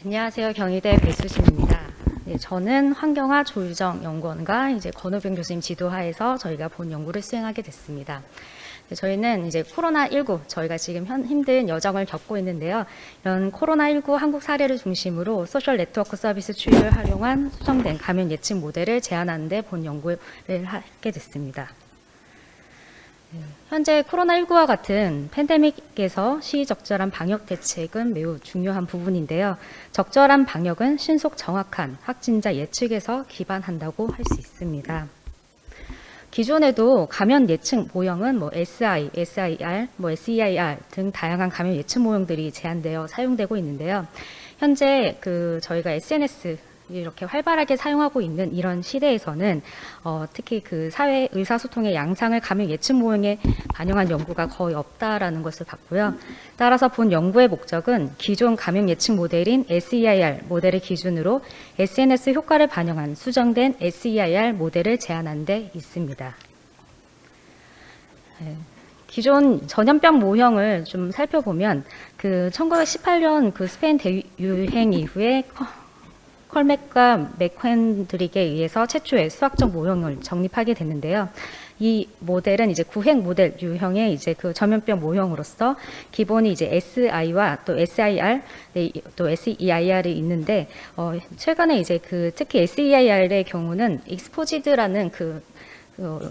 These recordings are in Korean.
안녕하세요. 경희대 배수진입니다. 네, 저는 황경화 조유정 연구원과 이제 권우병 교수님 지도하에서 저희가 본 연구를 수행하게 됐습니다. 네, 저희는 이제 코로나19, 저희가 지금 힘든 여정을 겪고 있는데요. 이런 코로나19 한국 사례를 중심으로 소셜 네트워크 서비스 추이를 활용한 수정된 감염 예측 모델을 제안하는 데 본 연구를 하게 됐습니다. 현재 코로나19와 같은 팬데믹에서 시의적절한 방역 대책은 매우 중요한 부분인데요. 적절한 방역은 신속 정확한 확진자 예측에서 기반한다고 할 수 있습니다. 기존에도 감염 예측 모형은 SI, SIR, SEIR 등 다양한 감염 예측 모형들이 제한되어 사용되고 있는데요. 현재 저희가 SNS 이렇게 활발하게 사용하고 있는 이런 시대에서는 특히 사회 의사소통의 양상을 감염 예측 모형에 반영한 연구가 거의 없다라는 것을 봤고요. 따라서 본 연구의 목적은 기존 감염 예측 모델인 SEIR 모델을 기준으로 SNS 효과를 반영한 수정된 SEIR 모델을 제안한 데 있습니다. 기존 전염병 모형을 좀 살펴보면 1918년 스페인 대유행 이후에 컬맥과 맥켄드릭에 의해서 최초의 수학적 모형을 정립하게 됐는데요. 이 모델은 이제 구획 모델 유형의 이제 전염병 모형으로서 기본이 이제 SI와 또 SIR, 또 SEIR이 있는데 최근에 이제 특히 SEIR의 경우는 익스포지드라는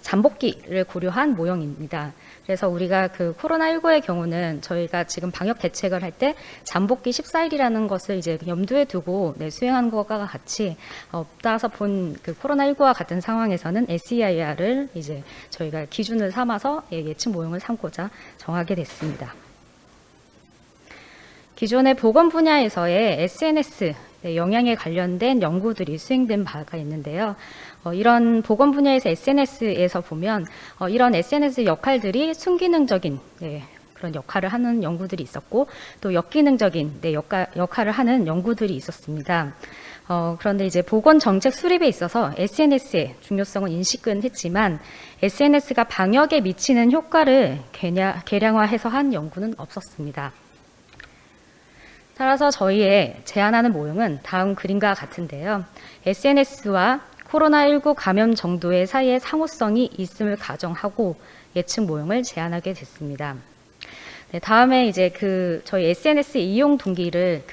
잠복기를 고려한 모형입니다. 그래서 우리가 코로나19의 경우는 저희가 지금 방역 대책을 할 때 잠복기 14일이라는 것을 이제 염두에 두고 수행한 것과 같이 따라서 본 코로나19와 같은 상황에서는 SEIR을 이제 저희가 기준을 삼아서 예측 모형을 삼고자 정하게 됐습니다. 기존의 보건 분야에서의 SNS 영향에 관련된 연구들이 수행된 바가 있는데요. 이런 보건 분야에서 SNS에서 보면 이런 SNS 역할들이 순기능적인 그런 역할을 하는 연구들이 있었고 또 역기능적인 역할을 하는 연구들이 있었습니다. 그런데 이제 보건 정책 수립에 있어서 SNS의 중요성은 인식은 했지만 SNS가 방역에 미치는 효과를 계량화해서 한 연구는 없었습니다. 따라서 저희의 제안하는 모형은 다음 그림과 같은데요. SNS와 코로나19 감염 정도의 사이에 상호성이 있음을 가정하고 예측 모형을 제안하게 됐습니다. 다음에 이제 저희 SNS 이용 동기를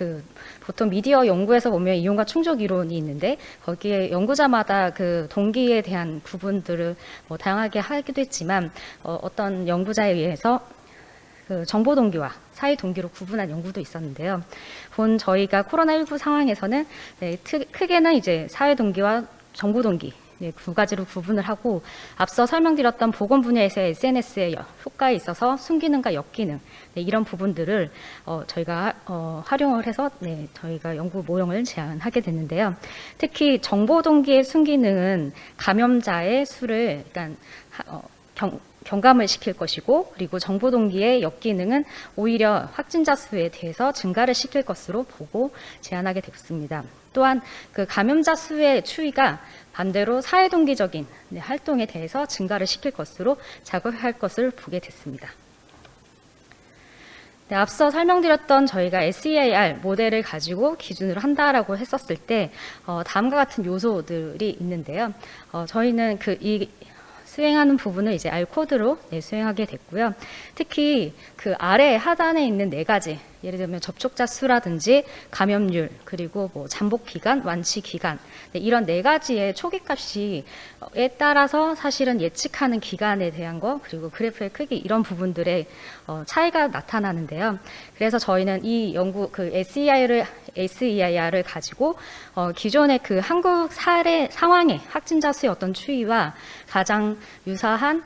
보통 미디어 연구에서 보면 이용과 충족 이론이 있는데 거기에 연구자마다 동기에 대한 부분들을 다양하게 하기도 했지만 어떤 연구자에 의해서 정보 동기와 사회 동기로 구분한 연구도 있었는데요. 저희가 코로나19 상황에서는 크게는 이제 사회 동기와 정보 동기 두 가지로 구분을 하고 앞서 설명드렸던 보건 분야에서의 SNS의 효과에 있어서 순기능과 역기능 이런 부분들을 저희가 활용을 해서 저희가 연구 모형을 제안하게 됐는데요. 특히 정보 동기의 순기능은 감염자의 수를 경감을 시킬 것이고 그리고 정보 동기의 역기능은 오히려 확진자 수에 대해서 증가를 시킬 것으로 보고 제안하게 됐습니다. 또한 감염자 수의 추이가 반대로 사회 동기적인 활동에 대해서 증가를 시킬 것으로 작용할 것을 보게 됐습니다. 앞서 설명드렸던 저희가 SEIR 모델을 가지고 기준으로 한다라고 했었을 때 다음과 같은 요소들이 있는데요. 저희는 이 수행하는 부분을 이제 R 코드로 수행하게 됐고요. 특히 아래 하단에 있는 4가지, 예를 들면 접촉자 수라든지 감염률, 그리고 잠복 기간, 완치 기간 이런 4가지의 초기 값에 따라서 사실은 예측하는 기간에 대한 거 그리고 그래프의 크기 이런 부분들의 차이가 나타나는데요. 그래서 저희는 이 연구 SEIR을 가지고 기존의 한국 사례 상황의 확진자 수의 어떤 추이와 가장 유사한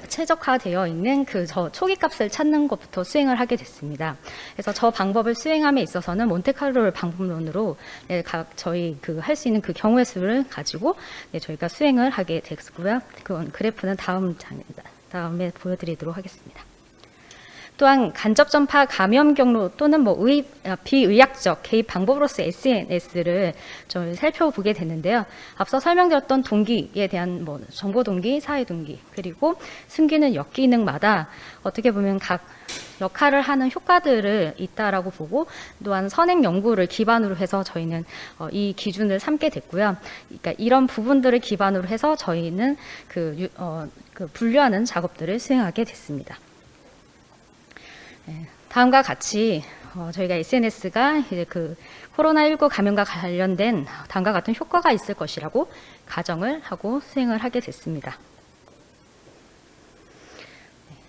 최적화되어 있는 초기 값을 찾는 것부터 수행을 하게 됐습니다. 그래서 저 방법을 수행함에 있어서는 몬테카를로 방법론으로 저희 할 수 있는 경우의 수를 가지고 저희가 수행을 하게 됐고요. 그래프는 다음에 보여드리도록 하겠습니다. 또한 간접 전파 감염 경로 또는 비의학적 개입 방법으로서 SNS를 좀 살펴보게 됐는데요. 앞서 설명드렸던 동기에 대한 정보 동기, 사회 동기, 그리고 숨기는 역기능마다 어떻게 보면 각 역할을 하는 효과들을 있다라고 보고, 또한 선행 연구를 기반으로 해서 저희는 이 기준을 삼게 됐고요. 그러니까 이런 부분들을 기반으로 해서 저희는 그 분류하는 작업들을 수행하게 됐습니다. 다음과 같이 저희가 SNS가 이제 그 코로나19 감염과 관련된 다음과 같은 효과가 있을 것이라고 가정을 하고 수행을 하게 됐습니다.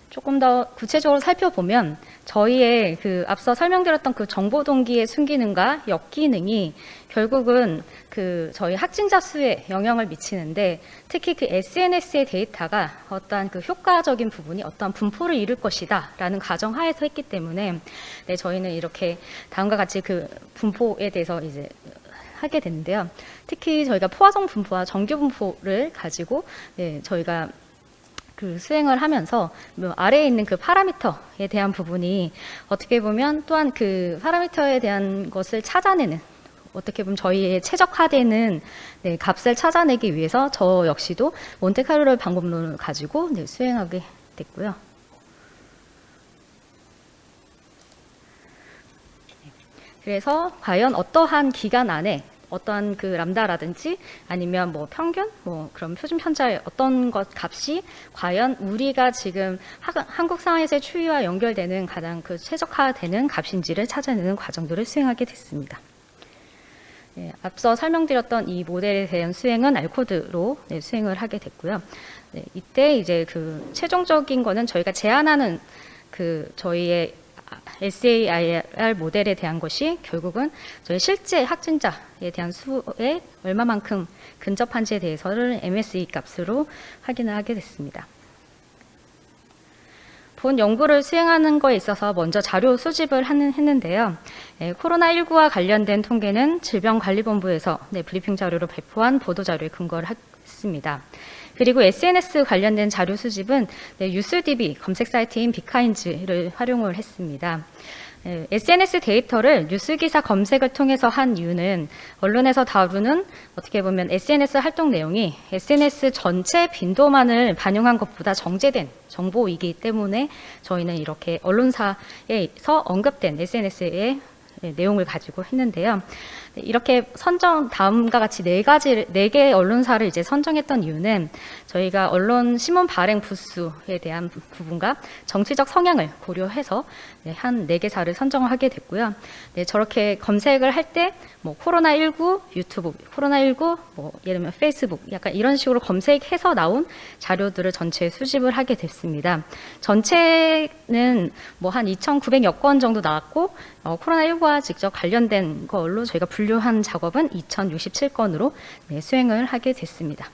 조금 더 구체적으로 살펴보면 저희의 그 앞서 설명드렸던 그 정보 동기의 순기능과 역기능이 결국은 그 저희 확진자 수에 영향을 미치는데, 특히 그 SNS의 데이터가 어떠한 그 효과적인 부분이 어떠한 분포를 이룰 것이다 라는 가정하에서 했기 때문에 저희는 이렇게 다음과 같이 그 분포에 대해서 이제 하게 됐는데요. 특히 저희가 포화정 분포와 정규 분포를 가지고 저희가 그 수행을 하면서 아래에 있는 그 파라미터에 대한 부분이 어떻게 보면 또한 그 파라미터에 대한 것을 찾아내는, 어떻게 보면 저희의 최적화되는 값을 찾아내기 위해서 저 역시도 몬테카를로 방법론을 가지고 수행하게 됐고요. 그래서 과연 어떠한 기간 안에 어떠한 그 람다라든지 아니면 평균, 그럼 표준 편차의 어떤 것 값이 과연 우리가 지금 한국 상황에서의 추이와 연결되는 가장 그 최적화되는 값인지를 찾아내는 과정들을 수행하게 됐습니다. 앞서 설명드렸던 이 모델에 대한 수행은 알코드로 수행을 하게 됐고요. 이때 이제 그 최종적인 거는 저희가 제안하는 그 저희의 SAIR 모델에 대한 것이 결국은 저희 실제 확진자에 대한 수에 얼마만큼 근접한지에 대해서를 MSE 값으로 확인을 하게 됐습니다. 본 연구를 수행하는 거에 있어서 먼저 자료 수집을 했는데요. 코로나19와 관련된 통계는 질병관리본부에서 브리핑 자료로 발표한 보도자료에 근거를 했습니다. 그리고 SNS 관련된 자료 수집은 뉴스DB 검색 사이트인 빅카인즈를 활용을 했습니다. SNS 데이터를 뉴스기사 검색을 통해서 한 이유는 언론에서 다루는 어떻게 보면 SNS 활동 내용이 SNS 전체 빈도만을 반영한 것보다 정제된 정보이기 때문에 저희는 이렇게 언론사에서 언급된 SNS의 내용을 가지고 했는데요. 이렇게 다음과 같이 네 개 언론사를 이제 선정했던 이유는 저희가 언론 신문 발행 부수에 대한 부분과 정치적 성향을 고려해서 한 4개사를 선정을 하게 됐고요. 저렇게 검색을 할 때 코로나19 유튜브, 코로나19 예를 들면 페이스북 약간 이런 식으로 검색해서 나온 자료들을 전체 수집을 하게 됐습니다. 전체는 한 2,900여 건 정도 나왔고 코로나19와 직접 관련된 걸로 저희가 분류한 작업은 2,067건으로 수행을 하게 됐습니다.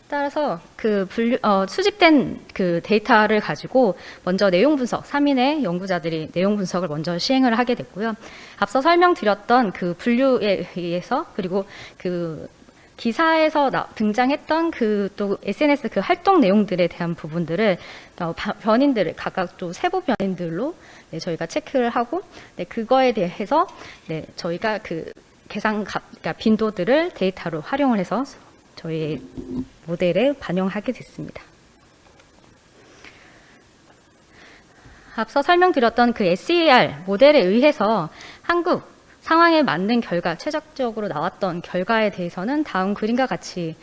따라서 그 수집된 그 데이터를 가지고 먼저 내용 분석, 3인의 연구자들이 내용 분석을 먼저 시행을 하게 됐고요. 앞서 설명드렸던 그 분류에 의해서, 그리고 그 기사에서 등장했던 그 또 SNS 그 활동 내용들에 대한 부분들을 변인들을 각각 또 세부 변인들로 저희가 체크를 하고 그거에 대해서 저희가 그 그러니까 빈도들을 데이터로 활용을 해서 저희 모델에 반영하게 됐습니다. 앞서 설명드렸던 그 SAR 모델에 의해서 한국 상황에 맞는 결과, 최적적으로 나왔던 결과에 대해서는 다음 그림과 같이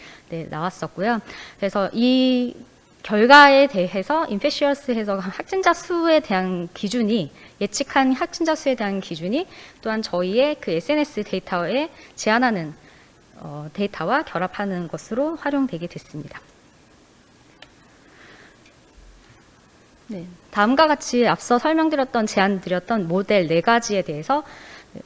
나왔었고요. 그래서 이 결과에 대해서 인페시어스에서 확진자 수에 대한 기준이, 예측한 확진자 수에 대한 기준이 또한 저희의 그 SNS 데이터에 제한하는 데이터와 결합하는 것으로 활용되게 됐습니다. 다음과 같이 앞서 설명드렸던 제안드렸던 모델 4가지에 대해서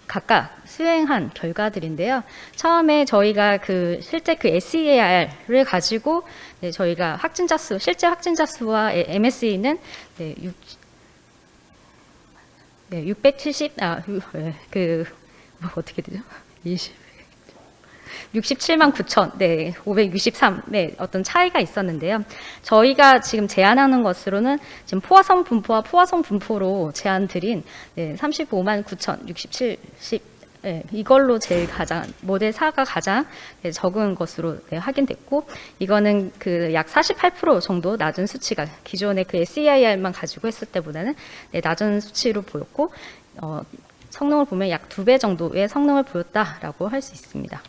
각각 수행한 결과들인데요. 처음에 저희가 실제 그 SAR을 가지고 저희가 확진자 수, 실제 확진자 수와 MSE는 670, 어떻게 되죠? 20. 67만 9천, 네, 563, 네, 어떤 차이가 있었는데요. 저희가 지금 제안하는 것으로는 지금 포화성 분포와 포화성 분포로 제안 드린 35만 9천, 67, 10, 네, 이걸로 제일 가장 모델 4가 가장 적은 것으로 확인됐고, 이거는 그 약 48% 정도 낮은 수치가 기존의 그 SEIR만 가지고 했을 때보다는 낮은 수치로 보였고, 성능을 보면 약 2배 정도의 성능을 보였다라고 할 수 있습니다.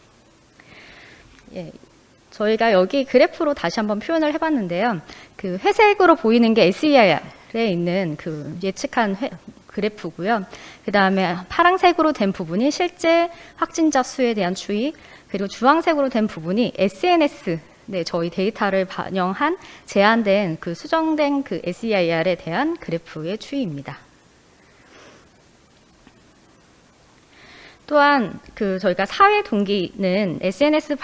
예, 저희가 여기 그래프로 다시 한번 표현을 해봤는데요. 그 회색으로 보이는 게 SEIR에 있는 그 예측한 그래프고요. 그 다음에 파란색으로 된 부분이 실제 확진자 수에 대한 추이, 그리고 주황색으로 된 부분이 SNS, 저희 데이터를 반영한 제한된 그 수정된 그 SEIR에 대한 그래프의 추이입니다. 또한 그 저희가 사회 동기는 SNS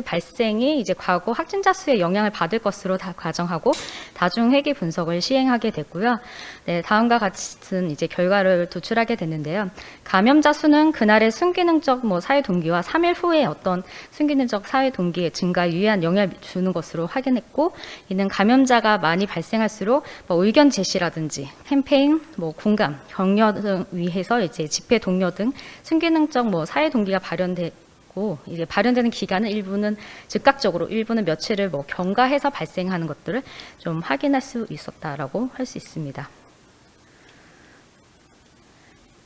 발생이 이제 과거 확진자 수에 영향을 받을 것으로 다 가정하고 다중 회귀 분석을 시행하게 됐고요. 네, 다음과 같은 이제 결과를 도출하게 됐는데요. 감염자 수는 그날의 순기능적 사회 동기와 3일 후에 어떤 순기능적 사회 동기의 증가에 유의한 영향을 주는 것으로 확인했고, 이는 감염자가 많이 발생할수록 의견 제시라든지 캠페인, 공감, 격려 등 위해서 이제 집회 동료 등 순기능적 사회 동기가 발현되고, 이제 발현되는 기간은 일부는 즉각적으로, 일부는 며칠을 경과해서 발생하는 것들을 좀 확인할 수 있었다라고 할 수 있습니다.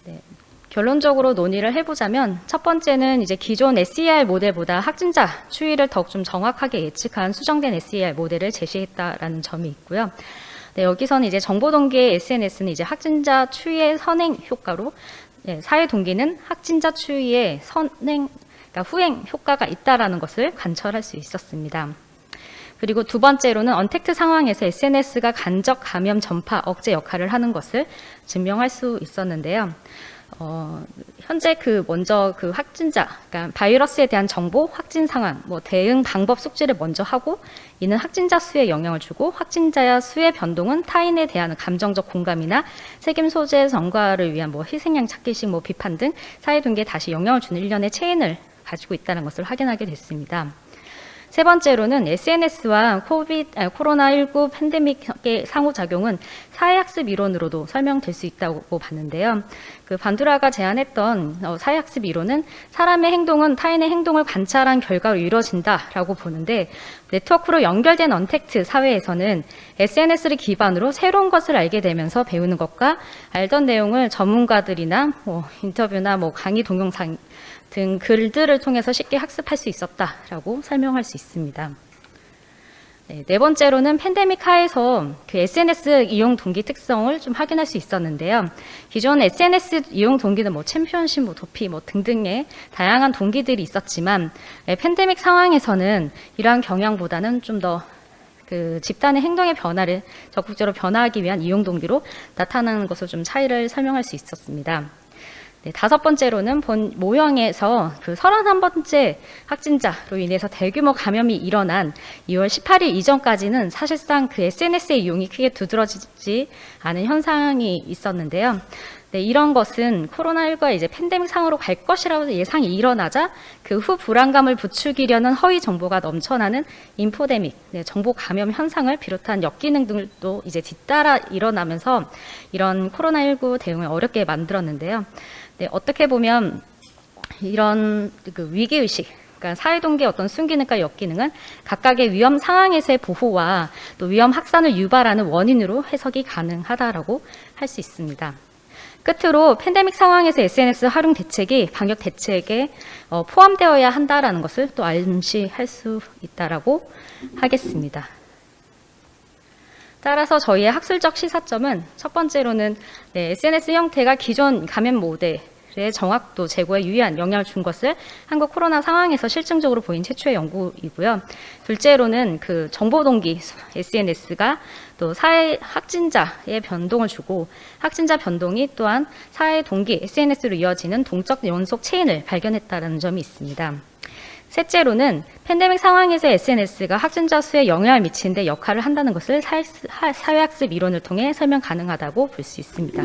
네. 결론적으로 논의를 해보자면, 첫 번째는 이제 기존 SER 모델보다 확진자 추이를 더욱 좀 정확하게 예측한 수정된 SER 모델을 제시했다라는 점이 있고요. 네, 여기서는 이제 정보 동기의 SNS는 이제 확진자 추이의 선행 효과로, 사회 동기는 확진자 추이의 그러니까 후행 효과가 있다라는 것을 관철할 수 있었습니다. 그리고 두 번째로는 언택트 상황에서 SNS가 간접 감염 전파 억제 역할을 하는 것을 증명할 수 있었는데요. 현재 먼저 확진자, 그러니까 바이러스에 대한 정보, 확진 상황, 대응 방법 숙지를 먼저 하고, 이는 확진자 수에 영향을 주고, 확진자의 수의 변동은 타인에 대한 감정적 공감이나 책임 소재 전가를 위한 희생양 찾기식 비판 등 사회 동기에 다시 영향을 주는 일련의 체인을 가지고 있다는 것을 확인하게 됐습니다. 세 번째로는 SNS와 코로나19 팬데믹의 상호작용은 사회학습 이론으로도 설명될 수 있다고 봤는데요. 그 반두라가 제안했던 사회학습 이론은 사람의 행동은 타인의 행동을 관찰한 결과로 이루어진다라고 보는데, 네트워크로 연결된 언택트 사회에서는 SNS를 기반으로 새로운 것을 알게 되면서 배우는 것과 알던 내용을 전문가들이나 인터뷰나 강의 동영상 등 글들을 통해서 쉽게 학습할 수 있었다라고 설명할 수 있습니다. 네 번째로는 팬데믹 하에서 그 SNS 이용 동기 특성을 좀 확인할 수 있었는데요. 기존 SNS 이용 동기는 챔피언십, 도피 등등의 다양한 동기들이 있었지만, 팬데믹 상황에서는 이러한 경향보다는 좀 더 그 집단의 행동의 변화를 적극적으로 변화하기 위한 이용 동기로 나타나는 것으로 좀 차이를 설명할 수 있었습니다. 네, 다섯 번째로는 본 모형에서 그 31번째 확진자로 인해서 대규모 감염이 일어난 2월 18일 이전까지는 사실상 그 SNS의 이용이 크게 두드러지지 않은 현상이 있었는데요. 네, 이런 것은 코로나19가 이제 팬데믹 상으로 갈 것이라고 예상이 일어나자 그 후 불안감을 부추기려는 허위 정보가 넘쳐나는 인포데믹, 정보 감염 현상을 비롯한 역기능 등도 이제 뒤따라 일어나면서 이런 코로나19 대응을 어렵게 만들었는데요. 네, 어떻게 보면 이런 그 위기의식, 그러니까 사회동기의 어떤 순기능과 역기능은 각각의 위험 상황에서의 보호와 또 위험 확산을 유발하는 원인으로 해석이 가능하다라고 할 수 있습니다. 끝으로 팬데믹 상황에서 SNS 활용 대책이 방역 대책에 포함되어야 한다라는 것을 또 암시할 수 있다라고 하겠습니다. 따라서 저희의 학술적 시사점은 첫 번째로는 SNS 형태가 기존 감염 모델의 정확도 제고에 유의한 영향을 준 것을 한국 코로나 상황에서 실증적으로 보인 최초의 연구이고요. 둘째로는 그 정보 동기 SNS가 또 사회 확진자의 변동을 주고, 확진자 변동이 또한 사회 동기 SNS로 이어지는 동적 연속 체인을 발견했다는 점이 있습니다. 셋째로는 팬데믹 상황에서 SNS가 확진자 수에 영향을 미치는 데 역할을 한다는 것을 사회학습 이론을 통해 설명 가능하다고 볼 수 있습니다.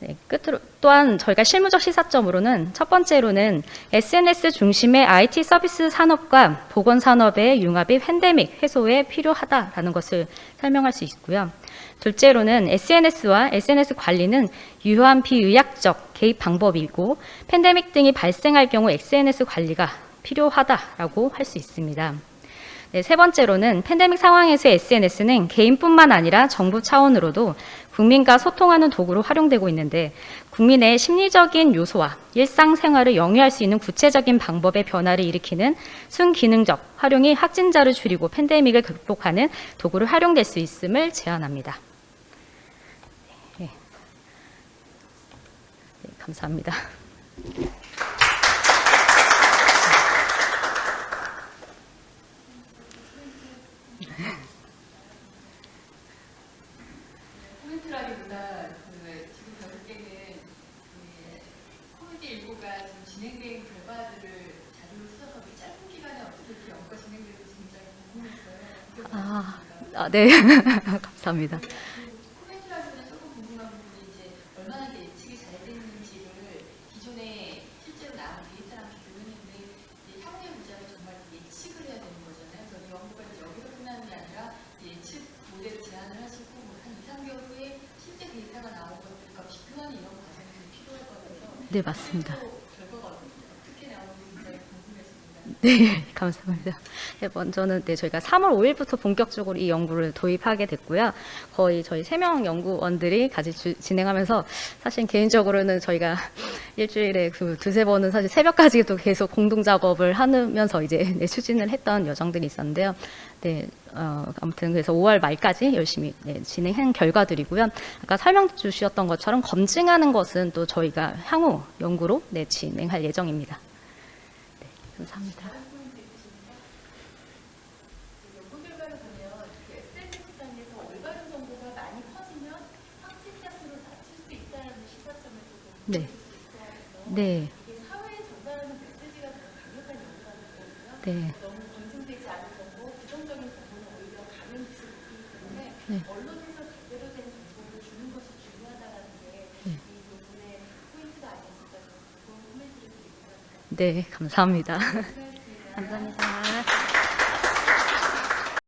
네, 끝으로 또한 저희가 실무적 시사점으로는 첫 번째로는 SNS 중심의 IT 서비스 산업과 보건 산업의 융합이 팬데믹 해소에 필요하다라는 것을 설명할 수 있고요. 둘째로는 SNS와 SNS 관리는 유효한 비의학적 개입 방법이고 팬데믹 등이 발생할 경우 SNS 관리가 필요하다라고 할 수 있습니다. 네, 세 번째로는 팬데믹 상황에서 SNS는 개인뿐만 아니라 정부 차원으로도 국민과 소통하는 도구로 활용되고 있는데 국민의 심리적인 요소와 일상생활을 영위할 수 있는 구체적인 방법의 변화를 일으키는 순기능적 활용이 확진자를 줄이고 팬데믹을 극복하는 도구로 활용될 수 있음을 제안합니다. 네. 네, 감사합니다. 코멘트라기보다 지금 봤을 때는 코비드19가 지금 진행된 결과들을 자료로 수집하고 짧은 기간에 어떻게 이렇게 연구가 진행되는지 굉장히 궁금했어요. 네. 감사합니다. 코멘트라기보다 조금 궁금한 부분이 이제 얼마나 이제 예측이 잘 됐는지를 기존에 실제로 나온 데이터랑 비교했는데 향후의 문제를 정말 예측을 해야 되는 거잖아요. 그래서 연구가 이제 여기서 끝나는 게 아니라 예측 모델을 제안을 하시고 한 2, 3개월 후에 실제 데이터가 나온 것들과 비교하는 이런 과정이 좀 필요할 것 같아서 네, 맞습니다. 결과가 어떻게 나오는지 굉장히 궁금했습니다. 네, 감사합니다. 네, 먼저는 저희가 3월 5일부터 본격적으로 이 연구를 도입하게 됐고요. 거의 저희 3명 연구원들이 같이 진행하면서 사실 개인적으로는 저희가 일주일에 그 두세 번은 사실 새벽까지도 계속 공동 작업을 하면서 이제 추진을 했던 여정들이 있었는데요. 네, 아무튼 그래서 5월 말까지 열심히 진행한 결과들이고요. 아까 설명 주셨던 것처럼 검증하는 것은 또 저희가 향후 연구로 진행할 예정입니다. 네, 감사합니다. 연구 결과를 보면 SNS상에서 올바른 정보가 많이 퍼지면 확진자 수를 낮출 수 있다는 시사점을 조금 네. 볼수 있어요. 네. 이게 사회에 전달하는 메시지가 너무 강력한 연구라는 거거든요. 네. 너무 검증되지 않은 정보, 부정적인 정보는 오히려 감염 기술이 있기 때문에 네. 언론에서 제대로 된 정보를 주는 것이 중요하다는 게 네. 이 부분의 포인트가 아니었을까 좋은 코멘트를 드리고 합니다. 네, 감사합니다. 수고하셨습니다. 감사합니다.